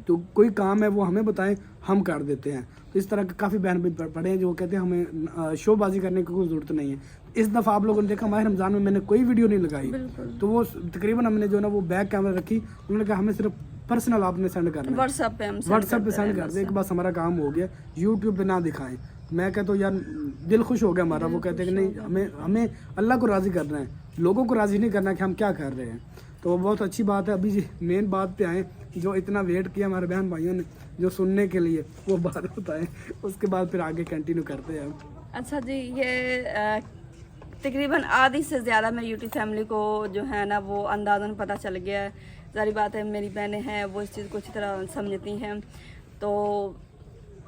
[SPEAKER 2] तो कोई काम है वो हमें बताएं, हम कर देते हैं। तो इस तरह के काफ़ी बहन भाई पड़े हैं जो कहते हैं हमें शोबाजी करने की कोई ज़रूरत नहीं है। इस दफ़ा आप लोगों ने देखा हमारे रमज़ान में मैंने कोई वीडियो नहीं लगाई, तो वो तकरीबन हमने जो ना वो बैक कैमरा रखी, उन्होंने कहा हमें सिर्फ पर्सनल आपने सेंड करना है,
[SPEAKER 1] व्हाट्सएप पे सेंड कर
[SPEAKER 2] दे, एक बस हमारा काम हो गया, यूट्यूब पे ना दिखाएं। मैं कहता हूँ यार दिल खुश हो गया हमारा। वो कहते हैं कि नहीं, हमें अल्लाह को राज़ी करना है, लोगों को राज़ी नहीं करना कि हम क्या कर रहे हैं। तो बहुत अच्छी बात है। अभी मेन बात पे आए, जो इतना वेट किया हमारे बहन भाइयों ने जो सुनने के लिए, वो बात बताएं, उसके बाद फिर आगे कंटिन्यू करते हैं।
[SPEAKER 1] अच्छा जी, ये तकरीबन आधी से ज़्यादा मेरी यूट्यूब फैमिली को जो है ना वो अंदाज़न पता चल गया है। ज़ाहिर बात है मेरी बहनें हैं वो इस चीज़ को अच्छी तरह समझती हैं, तो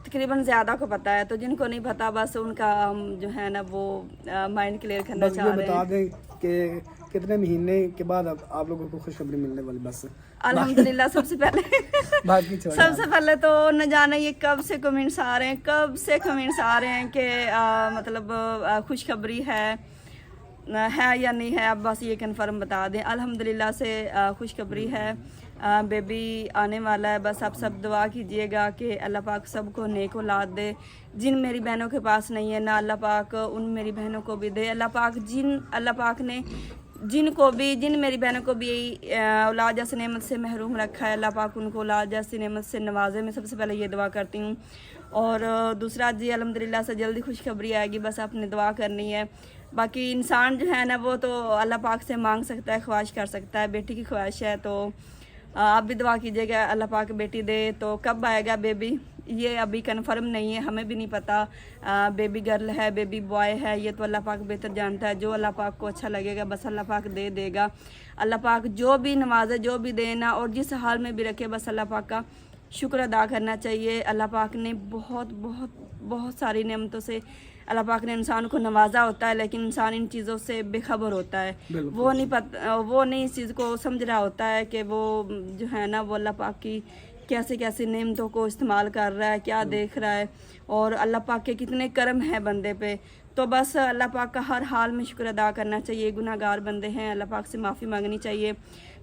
[SPEAKER 1] तकरीबन ज़्यादा को पता है। तो जिनको नहीं पता बस उनका हम जो है ना वो माइंड क्लियर करना चाह रहे हैं।
[SPEAKER 2] बता दें कि कितने महीने के बाद अब आप लोगों को खुशखबरी मिलने वाली, बस
[SPEAKER 1] अल्हम्दुलिल्लाह। सबसे पहले सबसे पहले तो न जाने ये कब से कमेंट्स आ रहे हैं कि मतलब खुशखबरी है या नहीं है, अब बस ये कन्फर्म बता दें। अल्हम्दुलिल्लाह से खुशखबरी है, बेबी आने वाला है। बस आप सब दुआ कीजिएगा कि अल्लाह पाक सबको नेक औलाद दे। जिन मेरी बहनों के पास नहीं है ना, अल्लाह पाक उन मेरी बहनों को भी दे। अल्लाह पाक ने जिन मेरी बहनों को भी औलाद जैसी नेमत से महरूम रखा है, अल्लाह पाक उनको औलाद जैसी नेमत से नवाजे। मैं सबसे पहले ये दुआ करती हूँ। और दूसरा जी अल्हम्दुलिल्लाह से जल्दी खुशखबरी आएगी, बस आपने दुआ करनी है। बाकी इंसान जो है ना वो तो अल्लाह पाक से मांग सकता है, ख्वाहिश कर सकता है। बेटी की ख्वाहिश है तो आप भी दुआ कीजिएगा अल्लाह पाक बेटी दे। तो कब आएगा बेबी ये अभी कंफर्म नहीं है, हमें भी नहीं पता। बेबी गर्ल है बेबी बॉय है ये तो अल्लाह पाक बेहतर जानता है। जो अल्लाह पाक को अच्छा लगेगा बस अल्लाह पाक दे देगा। अल्लाह पाक जो भी नवाजे जो भी देना और जिस हाल में भी रखे बस अल्लाह पाक का शुक्र अदा करना चाहिए। अल्लाह पाक ने बहुत बहुत बहुत सारी नेमतों से अल्लाह पाक ने इंसान को नवाजा होता है, लेकिन इंसान इन चीज़ों से बेखबर होता है। वो नहीं इस चीज़ को समझ रहा होता है कि वो जो है ना वो अल्लाह पाक की कैसे कैसे नेमतों को इस्तेमाल कर रहा है, क्या देख रहा है और अल्लाह पाक के कितने कर्म है बंदे पे। तो बस अल्लाह पाक का हर हाल में शुक्र अदा करना चाहिए। गुनाहगार बंदे हैं, अल्लाह पाक से माफ़ी मांगनी चाहिए।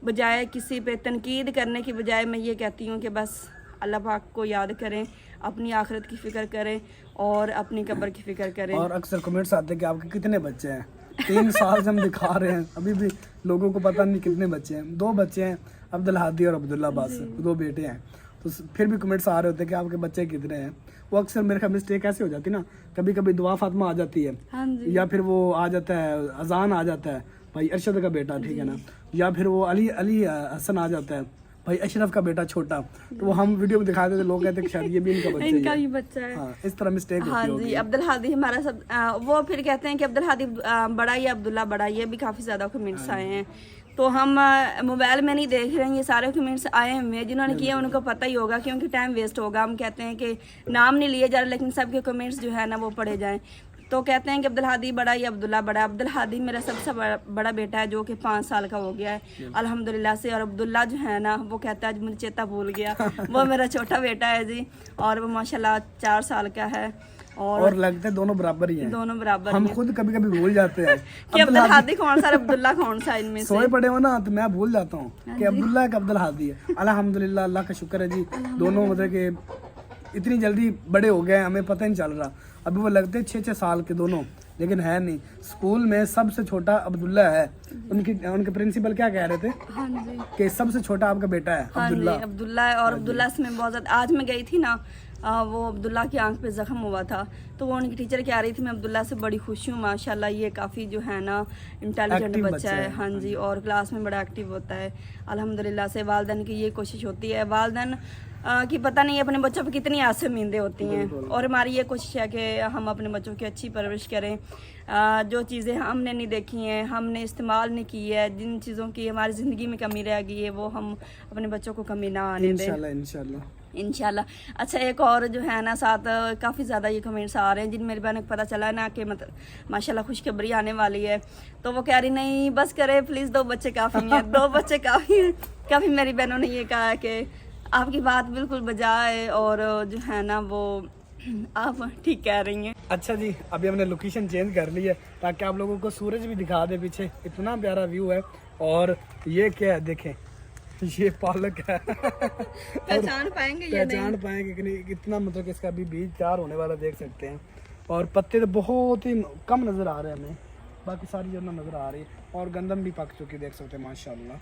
[SPEAKER 1] बजाय किसी पे तनकीद करने की बजाय मैं ये कहती हूँ कि बस अल्लाह पाक को याद करें, अपनी आखिरत की फ़िक्र करें और अपनी कब्र की फ़िक्र करें।
[SPEAKER 2] और अक्सर कमेंट्स आते हैं कि आपके कितने बच्चे हैं। 3 साल से हम दिखा रहे हैं, अभी भी लोगों को पता नहीं कितने बच्चे हैं। 2 बच्चे हैं, अब्दुल हादी और अब्दुल्ला, बस 2 बेटे हैं। तो फिर भी कमेंट्स आ रहे होते हैं कि आपके बच्चे कितने हैं। वो अक्सर मेरे ख्याल मिस्टेक ऐसे हो जाती है ना, कभी कभी दुआ फातिमा आ जाती है,
[SPEAKER 1] हाँ जी। या
[SPEAKER 2] फिर वो आ जाता है अजान आ जाता है भाई अरशद का बेटा, ठीक है ना, या फिर वो अली हसन आ जाता है भाई अशरफ का बेटा छोटा। तो वो हम वीडियो में दिखाते थे, लोग कहते हैं कि शायद ये भी इनका
[SPEAKER 1] ही बच्चा है।
[SPEAKER 2] हाँ, इस तरह मिस्टेक होती है।
[SPEAKER 1] हाँ जी, अब्दुल हादी हमारा सब वो फिर कहते हैं कि अब्दुल हादी बड़ा या अब्दुल्ला बड़ा, ये भी काफ़ी ज़्यादा कमेंट्स आए हैं। तो हम मोबाइल में नहीं देख रहे हैं, ये सारे कमेंट्स आए हुए हैं। जिन्होंने किए उनको पता ही होगा, क्योंकि टाइम वेस्ट होगा। हम कहते हैं कि नाम नहीं लिए जा रहे, लेकिन सबके कमेंट्स जो है ना वो पढ़े जाएं। तो कहते हैं कि अब्दुल हादी बड़ा या अब्दुल्ला बड़ा। अब्दुल हादी मेरा सबसे बड़ा बेटा है जो कि 5 साल का हो गया है अल्हम्दुलिल्लाह से। और अब्दुल्ला जो है ना वो कहता है आज मुझे चेता भूल गया वो मेरा छोटा बेटा है जी, और वो माशाल्लाह 4 साल का है।
[SPEAKER 2] और लगते दोनों बराबर ही हैं।
[SPEAKER 1] दोनों बराबर
[SPEAKER 2] हम खुद कभी कभी भूल जाते हैं
[SPEAKER 1] कि अब्दुल हादी कौन सा अब्दुल्ला कौन सा इनमें से।
[SPEAKER 2] सोए पड़े हो ना तो मैं भूल जाता हूँ कि अब्दुल्ला का अब्दुल हादी है। अल्हम्दुलिल्लाह, अल्लाह का शुक्र है जी, दोनों मतलब के इतनी जल्दी बड़े हो गए हमें पता नहीं चल रहा। अभी वो लगते 6-6 साल के दोनों, लेकिन है नहीं। स्कूल में सबसे छोटा अब्दुल्ला है। उनके प्रिंसिपल क्या कह रहे थे कि सबसे छोटा आपका बेटा है
[SPEAKER 1] अब्दुल्ला है। और अब्दुल्ला इसमें बहुत ज्यादा, आज मैं गई थी ना वो अब्दुल्ला की आंख पे जख्म हुआ था तो वो उनकी टीचर कह रही थी मैं अब्दुल्ला से बड़ी खुश हूँ माशाल्लाह, ये काफ़ी जो है ना इंटेलिजेंट बच्चा है। हाँ जी, और क्लास में बड़ा एक्टिव होता है अल्हम्दुलिल्लाह से। वालिदैन की ये कोशिश होती है, वालिदैन कि पता नहीं अपने बच्चों पर कितनी आस उम्मीदें होती हैं, और हमारी ये कोशिश है कि हम अपने बच्चों की अच्छी परवरिश करें। जो चीज़ें हमने नहीं देखी हैं, हमने इस्तेमाल नहीं की है, जिन चीज़ों की हमारी ज़िंदगी में कमी रह गई है वो हम अपने बच्चों को कमी ना आने दें इंशाल्लाह। अच्छा, एक और जो है ना साथ काफ़ी ज़्यादा ये कमेंट्स आ रहे हैं जिन मेरी बहन को पता चला ना कि मतलब माशाल्लाह खुशखबरी आने वाली है, तो वो कह रही नहीं बस करे प्लीज़ 2 बच्चे काफ़ी हैं 2 बच्चे काफ़ी हैं। काफ़ी मेरी बहनों ने ये कहा कि आपकी बात बिल्कुल बजा है और जो है ना वो आप ठीक कह रही हैं।
[SPEAKER 2] अच्छा जी, अभी हमने लोकेशन चेंज कर ली है ताकि आप लोगों को सूरज भी दिखा दे पीछे, इतना प्यारा व्यू है। और ये क्या है देखें, ये पालक है
[SPEAKER 1] पहचान पाएंगे
[SPEAKER 2] कि नहीं, कितना मतलब कि इसका अभी बीज तैयार होने वाला देख सकते हैं। और पत्ते तो बहुत ही कम नज़र आ रहे हैं हमें, बाकी सारी जगह नज़र आ रही है। और गंदम भी पक चुकी देख सकते हैं माशाल्लाह।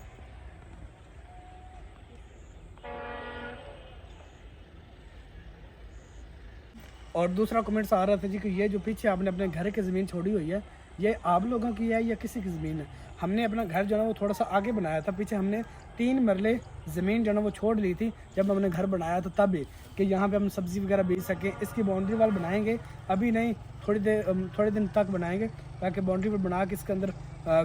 [SPEAKER 2] और दूसरा कमेंट्स आ रहा था जी कि ये जो पीछे आपने अपने घर की ज़मीन छोड़ी हुई है ये आप लोगों की है या किसी की ज़मीन है? हमने अपना घर जो है वो थोड़ा सा आगे बनाया था, पीछे हमने 3 मरले ज़मीन जो है वो छोड़ ली थी जब हमने घर बनाया था, तभी कि यहाँ पे हम सब्ज़ी वगैरह बेच सकें। इसकी बाउंड्री वाल बनाएंगे, अभी नहीं थोड़े दिन तक बनाएंगे, ताकि बाउंड्री पर बना के इसके अंदर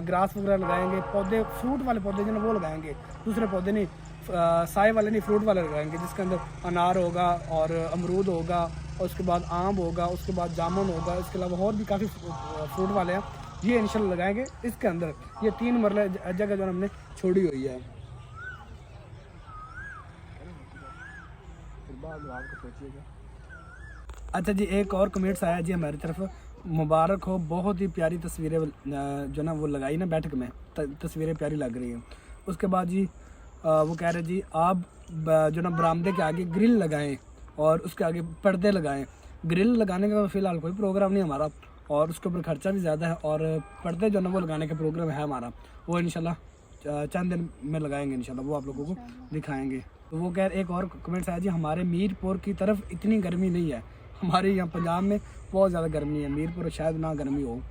[SPEAKER 2] ग्रास वगैरह लगाएंगे, पौधे फ्रूट वाले पौधे जो है वो लगाएंगे, दूसरे पौधे नहीं, साए वाले नहीं, फ्रूट वाले लगाएंगे, जिसके अंदर अनार होगा और अमरूद होगा और उसके बाद आम होगा, उसके बाद जामुन होगा, इसके अलावा और भी काफ़ी फ्रूट वाले हैं, ये इंशाल्लाह लगाएंगे इसके अंदर। ये 3 मरले जगह जो हमने छोड़ी हुई है। अच्छा जी, एक और कमेंट्स आया जी हमारी तरफ, मुबारक हो, बहुत ही प्यारी तस्वीरें जो ना वो लगाई ना बैठक में, तस्वीरें प्यारी लग रही हैं। उसके बाद जी वो कह रहे जी आप जो ना बरामदे के आगे ग्रिल लगाएं और उसके आगे पर्दे लगाएं। ग्रिल लगाने का फ़िलहाल कोई प्रोग्राम नहीं हमारा और उसके ऊपर ख़र्चा भी ज़्यादा है, और पर्दे जो ना वो लगाने का प्रोग्राम है हमारा, वो इंशाल्लाह चंद दिन में लगाएंगे, इंशाल्लाह वो आप लोगों को दिखाएंगे। तो वो कह एक और कमेंट्स आया जी हमारे मीरपुर की तरफ इतनी गर्मी नहीं है, हमारे यहाँ पंजाब में बहुत ज़्यादा गर्मी है, मीरपुर शायद ना गर्मी हो।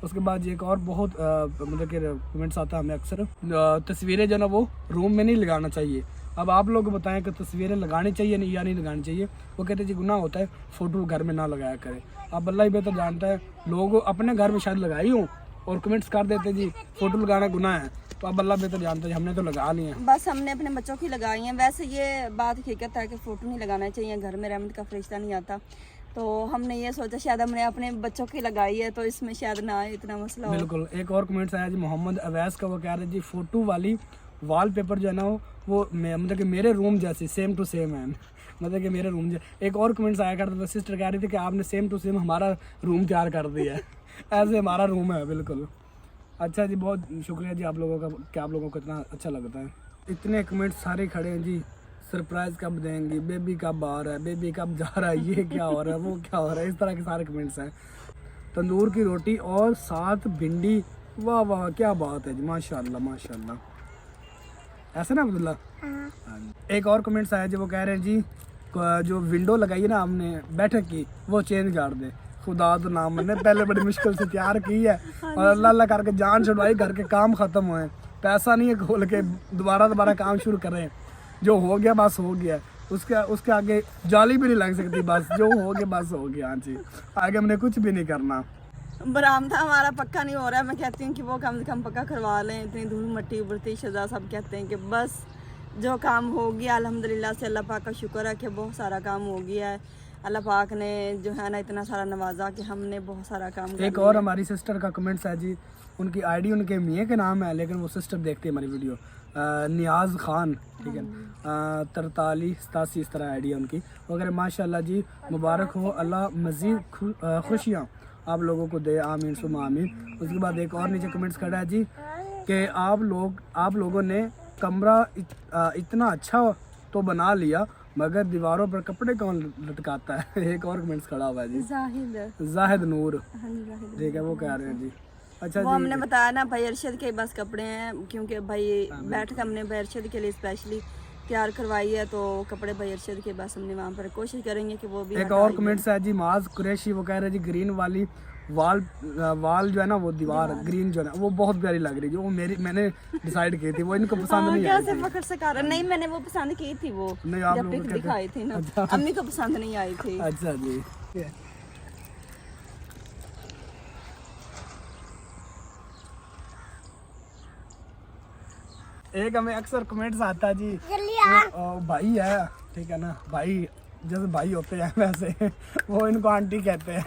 [SPEAKER 2] उसके बाद एक और बहुत मतलब कि कमेंट्स आता है हमें अक्सर, तस्वीरें जो ना वो रूम में नहीं लगाना चाहिए। अब आप लोग बताएं कि तस्वीरें लगानी चाहिए या नहीं लगानी चाहिए। वो कहते हैं जी गुनाह होता है, फ़ोटो घर में ना लगाया करें। अब अल्लाह ही बेहतर जानता है, लोग अपने घर में शायद लगाई हूँ और कमेंट्स कर देते जी फ़ोटो लगाना गुनाह है, तो अब अल्लाह बेहतर जानता है, हमने तो लगा ली है,
[SPEAKER 1] बस हमने अपने बच्चों की लगाई हैं। वैसे ये बात हकीकत है कि फ़ोटो नहीं लगाना चाहिए, घर में रहमत का फरिश्ता नहीं आता, तो हमने ये सोचा शायद हमने अपने बच्चों की लगाई है तो इसमें शायद ना इतना मसला हो।
[SPEAKER 2] बिल्कुल। एक और कमेंट्स आया जी मोहम्मद अवैस का, वो कह रहे जी फ़ोटो वाली वॉलपेपर जो है ना वो मतलब कि मेरे रूम जैसी सेम टू सेम है, मतलब कि मेरे रूम एक और कमेंट्स आया करता था, सिस्टर कह रही थी कि आपने सेम टू सेम हमारा रूम तैयार कर दिया है ऐसे हमारा रूम है बिल्कुल। अच्छा जी, बहुत शुक्रिया जी आप लोगों का कि आप लोगों को इतना अच्छा लगता है। इतने कमेंट्स सारे खड़े हैं जी, सरप्राइज़ कब देंगी, बेबी कब आ रहा है, बेबी कब जा रहा है, ये क्या हो रहा है, वो क्या हो रहा है, इस तरह के सारे कमेंट्स हैं। तंदूर की रोटी और साथ भिंडी, वाह वाह क्या बात है जी, माशाल्लाह माशाल्लाह, ऐसा ना अब्दुल्ला। एक और कमेंट्स आया जी, वो कह रहे हैं जी जो विंडो लगाई है ना हमने बैठक की वो चेंज कर दे, खुदा तो नाम मैंने पहले बड़ी मुश्किल से तैयार की है और अल्लाह अल्लाह करके जान छुड़वाई, घर के काम ख़त्म हुए, पैसा नहीं है खोल के दोबारा काम शुरू करें, जो हो गया बस हो गया, उसके आगे जाली भी नहीं लग सकती, बस जो हो गया बस हो गया। हाँ जी, आगे हमने कुछ भी नहीं करना।
[SPEAKER 1] बरामदा हमारा पक्का नहीं हो रहा है, मैं कहती हूँ कि वो कम से कम पक्का करवा लें, इतनी धूल मट्टी उबरती शजा सब कहते हैं कि बस जो काम हो गया अल्हम्दुलिल्लाह से, अल्लाह पाक का शुक्र है कि बहुत सारा काम हो गया है। अल्लाह पाक ने जो है ना इतना सारा नवाजा कि हमने बहुत सारा काम कर
[SPEAKER 2] एक और हमारी सिस्टर का कमेंट्स है जी, उनकी आईडी उनके मियाँ के नाम है लेकिन वो सिस्टर देखते हैं हमारी वीडियो, नियाज खान, ठीक है, 4387 इस तरह आईडी है उनकी वगैरह। माशाल्लाह जी, मुबारक हो, अल्लाह मज़ीद खुशियाँ आप लोगों को दे, आमीन सुम आमीन। उसके बाद एक और नीचे कमेंट्स खड़ा है जी कि आप लोगों ने कमरा इतना अच्छा तो बना लिया मगर दीवारों पर कपड़े कौन लटकाता है। एक और कमेंट्स खड़ा हुआ है जी, जाहिद नूर, ठीक है, वो कह रहे हैं जी। अच्छा
[SPEAKER 1] वो
[SPEAKER 2] जी,
[SPEAKER 1] हमने बताया ना भाई अरशद के बस कपड़े हैं, क्योंकि भाई बैठक हमने भाई अरशद के लिए स्पेशली तैयार करवाई है, तो कपड़े भाई अरशद के बस हमने वहाँ पर कोशिश करेंगे कि वो भी
[SPEAKER 2] एक और कमेंट्स है जी, माज कुरैशी, वो कह रहे हैं जी ग्रीन वाली वाल जो है ना, वो दीवार ग्रीन जो है ना, वो बहुत प्यारी लग रही है, वो मैंने डिसाइड की थी, वो इनको पसंद नहीं आई
[SPEAKER 1] कैसे पकड़ सका रहा, नहीं मैंने वो पसंद की थी, वो
[SPEAKER 2] नहीं, आप
[SPEAKER 1] जब
[SPEAKER 2] लोगों
[SPEAKER 1] पिक
[SPEAKER 2] को
[SPEAKER 1] दिखाई थी ना,
[SPEAKER 2] अच्छा।
[SPEAKER 1] अम्मी को पसंद नहीं आई थी।
[SPEAKER 2] अच्छा जी, एक हमें अक्सर कमेंट्स आता है जी, वो भाई है, ठीक है ना, भाई जैसे भाई होते हैं वैसे वो इनको आंटी कहते हैं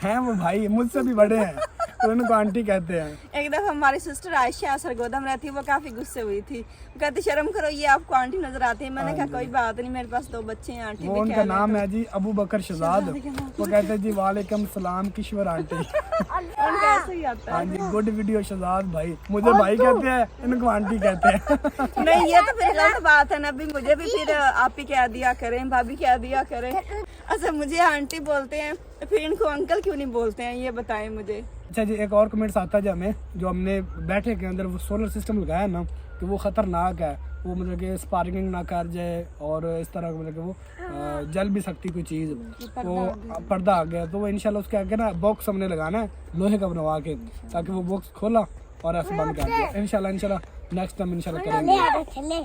[SPEAKER 2] हैं वो भाई मुझसे भी बड़े हैं तो इनको आंटी कहते हैं।
[SPEAKER 1] एक दफा हमारी सिस्टर आयशा सरगोदम रहती है, वो काफी गुस्से हुई थी, वो कहती शर्म करो ये आपको आंटी नजर आती है। मैंने कहा कोई बात नहीं, मेरे पास 2 बच्चे हैं, आंटी
[SPEAKER 2] वो
[SPEAKER 1] भी
[SPEAKER 2] उनका
[SPEAKER 1] कह
[SPEAKER 2] नाम है जी अबू बकर शहजाद, वो कहते हैं जी वालेकुम सलाम किश्वर आंटी।
[SPEAKER 1] उनका ऐसे ही आता
[SPEAKER 2] हाँ जी, गुड वीडियो शहजाद भाई, मुझे भाई कहते हैं, इनको आंटी कहते हैं।
[SPEAKER 1] है। नहीं ये तो फिर गलत बात है ना, अभी मुझे भी फिर आप ही कह दिया करें, भाभी कह दिया करें। अच्छा मुझे आंटी बोलते हैं तो फिर इनको अंकल क्यों नहीं बोलते हैं, ये बताएं मुझे।
[SPEAKER 2] अच्छा जी, एक और कमेंट्स आता है हमें, जो हमने बैठे के अंदर वो सोलर सिस्टम लगाया ना, कि वो ख़तरनाक है, वो मतलब कि स्पार्किंग ना कर जाए और इस तरह मतलब कि वो जल भी सकती कोई चीज़, तो पर्दा आ गया, तो वो इंशाल्लाह उसके आगे ना बॉक्स हमने लगाना है लोहे का बनवा के, ताकि वो बॉक्स खोला और ऐसे बंद कर दिया। इंशाल्लाह नेक्स्ट टाइम इंशाल्लाह करेंगे।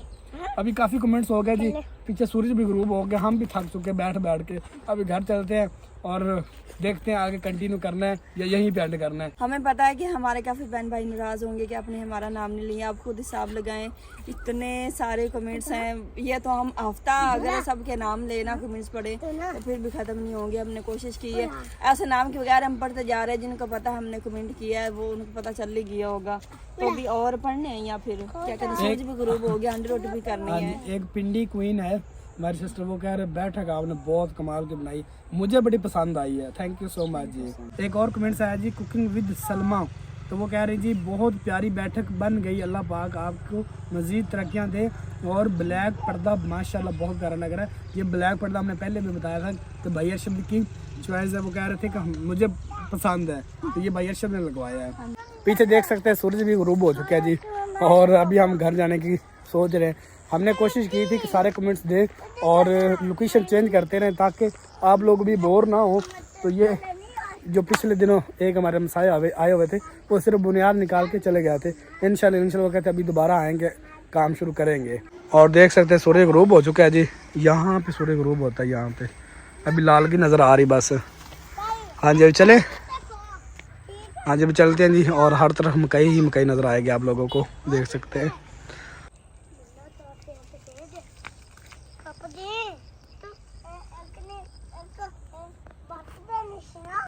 [SPEAKER 2] अभी काफ़ी कमेंट्स हो गए जी, पीछे सूरज भी ग्रूब हो गया, हम भी थक चुके बैठ के, अभी घर चलते हैं और देखते हैं आगे कंटिन्यू करना है या यहीं पे एंड करना है।
[SPEAKER 1] हमें पता है कि हमारे काफ़ी बहन भाई नाराज़ होंगे कि आपने हमारा नाम नहीं लिया, आप खुद हिसाब लगाएं, इतने सारे कमेंट्स हैं, ये तो हम हफ्ता अगर सबके नाम लेना कमेंट्स पढ़े तो फिर भी ख़त्म नहीं होंगे। हमने कोशिश की है, ऐसे नाम के बगैर हम पढ़ते जा रहे हैं, जिनको पता हमने कमेंट किया है वो उनको पता चल ही गया होगा, तो भी और पढ़ने हैं या फिर क्या कहते हैं, सूरज भी ग्रूब हो गया, अंडर रोटी भी करनी है।
[SPEAKER 2] एक पिंडी क्वीन है हमारी सिस्टर, वो कह रहे बैठक आपने बहुत कमाल की बनाई, मुझे बड़ी पसंद आई है, थैंक यू सो मच जी। एक और कमेंट्स आया जी कुकिंग विद सलमा, तो वो कह रही जी बहुत प्यारी बैठक बन गई, अल्लाह पाक आपको मज़ीद तरक्कियाँ दे, और ब्लैक पर्दा माशाल्लाह बहुत प्यारा लग रहा है। ये ब्लैक पर्दा हमने पहले भी बताया था कि भाई अरशद की चॉइस है, वो कह रहे थे कि मुझे पसंद है, तो ये भाई अरशद ने लगवाया है। पीछे देख सकते हैं सूरज भी गुरूब हो चुका है जी, और अभी हम घर जाने की सोच रहे हैं। हमने कोशिश की थी कि सारे कमेंट्स दें और लोकेशन चेंज करते रहें ताकि आप लोग भी बोर ना हो। तो ये जो पिछले दिनों एक हमारे हमसाए आए हुए थे, वो सिर्फ बुनियाद निकाल के चले गए थे। इंशाल्लाह वो कहते अभी दोबारा आएंगे, काम शुरू करेंगे। और देख सकते हैं सूर्य ग्रूब हो चुका है जी, यहाँ पे सूर्य ग्रूब होता है, यहाँ पे अभी लाल की नज़र आ रही बस। हाँ जी अभी चले, हाँ जी अभी चलते हैं जी, और हर तरफ मकई ही मकई नज़र आएगी आप लोगों को, देख सकते हैं।